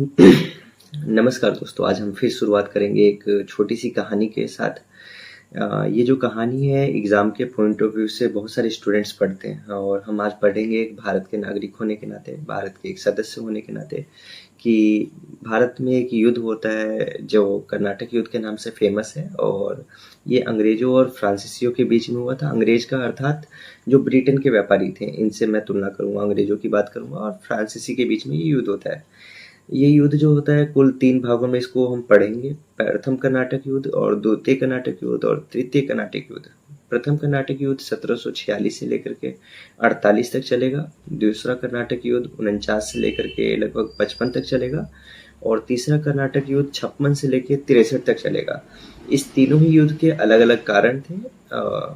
नमस्कार दोस्तों, आज हम फिर शुरुआत करेंगे एक छोटी सी कहानी के साथ। ये जो कहानी है एग्ज़ाम के पॉइंट ऑफ व्यू से बहुत सारे स्टूडेंट्स पढ़ते हैं और हम आज पढ़ेंगे एक भारत के नागरिक होने के नाते, भारत के एक सदस्य होने के नाते कि भारत में एक युद्ध होता है जो कर्नाटक युद्ध के नाम से फ़ेमस है और ये अंग्रेज़ों और फ्रांसीसियों के बीच में हुआ था। अंग्रेज़ का अर्थात जो ब्रिटेन के व्यापारी थे, इनसे मैं तुलना करूँगा, अंग्रेज़ों की बात करूँगा और फ्रांसीसी के बीच में ये युद्ध होता है। ये युद्ध जो होता है कुल 3 भागों में इसको हम पढ़ेंगे। प्रथम कर्नाटक युद्ध और द्वितीय कर्नाटक युद्ध और तृतीय कर्नाटक युद्ध। प्रथम कर्नाटक युद्ध 1746 से लेकर के 48 तक चलेगा। दूसरा कर्नाटक युद्ध 49 से लेकर के लगभग 55 तक चलेगा और तीसरा कर्नाटक युद्ध 56 से लेकर 63 तक चलेगा। इस तीनों ही युद्ध के अलग-अलग कारण थे।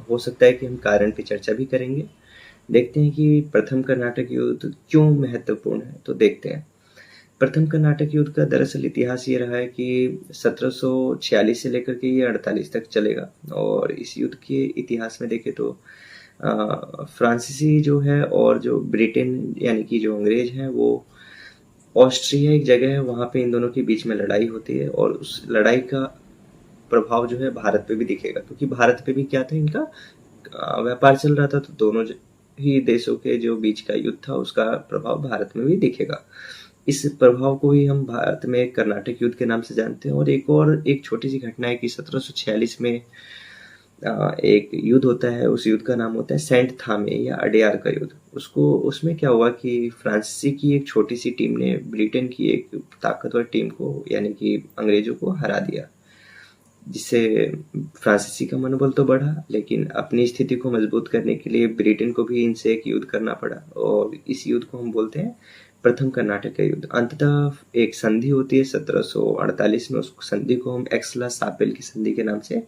हो सकता है कि हम कारण पे चर्चा भी करेंगे। देखते हैं कि प्रथम कर्नाटक युद्ध क्यों महत्वपूर्ण है, तो देखते हैं। प्रथम कर्नाटक युद्ध का दरअसल इतिहास ये रहा है कि 1746 से लेकर के ये 48 तक चलेगा और इस युद्ध के इतिहास में देखें तो फ्रांसीसी जो है और जो ब्रिटेन यानी कि जो अंग्रेज हैं वो ऑस्ट्रिया एक जगह है, वहाँ पे इन दोनों के बीच में लड़ाई होती है और उस लड़ाई का प्रभाव जो है भारत पे भी दिखेगा, क्योंकि भारत पे भी क्या था, इनका व्यापार चल रहा था, तो दोनों ही देशों के जो बीच का युद्ध था उसका प्रभाव भारत में भी दिखेगा। इस प्रभाव को ही हम भारत में कर्नाटक युद्ध के नाम से जानते हैं। और एक छोटी सी घटना है कि 1746 में एक युद्ध होता है, उस युद्ध का नाम होता है सेंट थामे या अडेयार का युद्ध। उसमें क्या हुआ कि फ्रांसीसी की एक छोटी सी टीम ने ब्रिटेन की एक ताकतवर टीम को यानी कि अंग्रेजों को हरा दिया, जिससे फ्रांसीसी का मनोबल तो बढ़ा, लेकिन अपनी स्थिति को मजबूत करने के लिए ब्रिटेन को भी इनसे एक युद्ध करना पड़ा और इस युद्ध को हम बोलते हैं प्रथम कर्नाटक का युद्ध। अंततः एक संधि होती है 1748 में, उस संधि को हम एक्सला सापेल की संधि के नाम से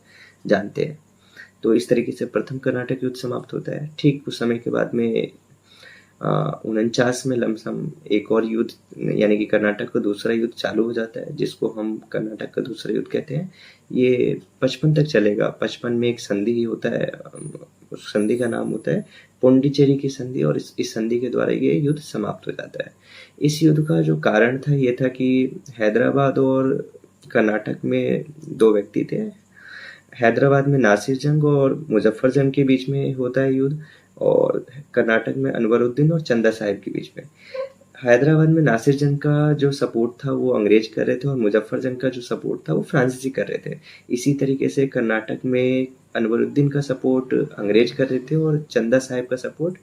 जानते हैं। तो इस तरीके से प्रथम कर्नाटक युद्ध समाप्त होता है। ठीक कुछ समय के बाद में 49 में लमसम एक और युद्ध यानी कि कर्नाटक का दूसरा युद्ध चालू हो जाता है, जिसको हम कर्नाटक का दूसरा युद्ध कहते हैं। ये 55 तक चलेगा। 55 में एक संधि होता है, उस संधि का नाम होता है पोंडिचेरी की संधि और इस संधि के द्वारा ये युद्ध समाप्त हो जाता है। इस युद्ध का जो कारण था ये था कि हैदराबाद और कर्नाटक में दो व्यक्ति थे। हैदराबाद में नासिर जंग और मुजफ्फर जंग के बीच में होता है युद्ध और कर्नाटक में अनवरुद्दीन और चंदा साहिब के बीच में। हैदराबाद में नासिर जंग का जो सपोर्ट था वो अंग्रेज कर रहे थे और मुजफ्फर जंग का जो सपोर्ट था वो फ्रांसीसी कर रहे थे। इसी तरीके से कर्नाटक में अनवरुद्दीन का सपोर्ट अंग्रेज कर रहे थे और चंदा साहिब का सपोर्ट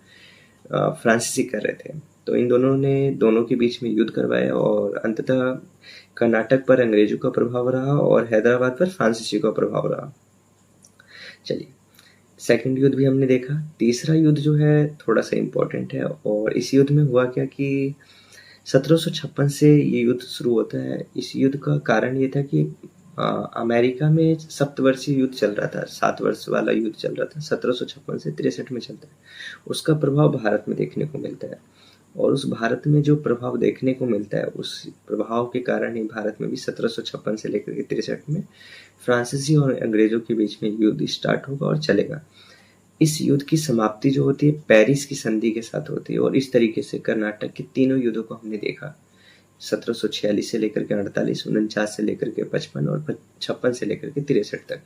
फ्रांसीसी कर रहे थे। तो इन दोनों ने दोनों के बीच में युद्ध करवाया और अंततः कर्नाटक पर अंग्रेजों का प्रभाव रहा और हैदराबाद पर फ्रांसीसी का प्रभाव रहा। चलिए, सेकंड युद्ध भी हमने देखा। तीसरा युद्ध जो है थोड़ा सा इम्पोर्टेंट है और इस युद्ध में हुआ क्या कि 1756 से ये युद्ध शुरू होता है। इस युद्ध का कारण ये था कि अमेरिका में सप्तवर्षीय युद्ध चल रहा था, 7 वर्ष वाला युद्ध चल रहा था, 1756 से 63 में चलता है। उसका प्रभाव भारत में देखने को मिलता है और उस भारत में जो प्रभाव देखने को मिलता है उस प्रभाव के कारण ही भारत में भी 1756 से लेकर के 63 में फ्रांसीसी और अंग्रेजों के बीच में युद्ध स्टार्ट होगा और चलेगा। इस युद्ध की समाप्ति जो होती है पेरिस की संधि के साथ होती है और इस तरीके से कर्नाटक के तीनों युद्धों को हमने देखा। 1746 से लेकर के 48, 49 से लेकर के 55 और 56 से लेकर के 63 तक।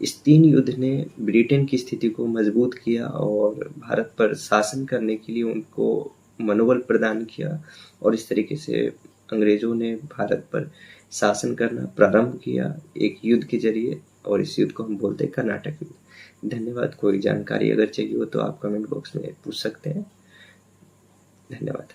इस 3 युद्ध ने ब्रिटेन की स्थिति को मजबूत किया और भारत पर शासन करने के लिए उनको मनोबल प्रदान किया और इस तरीके से अंग्रेजों ने भारत पर शासन करना प्रारंभ किया एक युद्ध के जरिए और इस युद्ध को हम बोलते हैं कर्नाटक युद्ध। धन्यवाद। कोई जानकारी अगर चाहिए हो तो आप कमेंट बॉक्स में पूछ सकते हैं। धन्यवाद।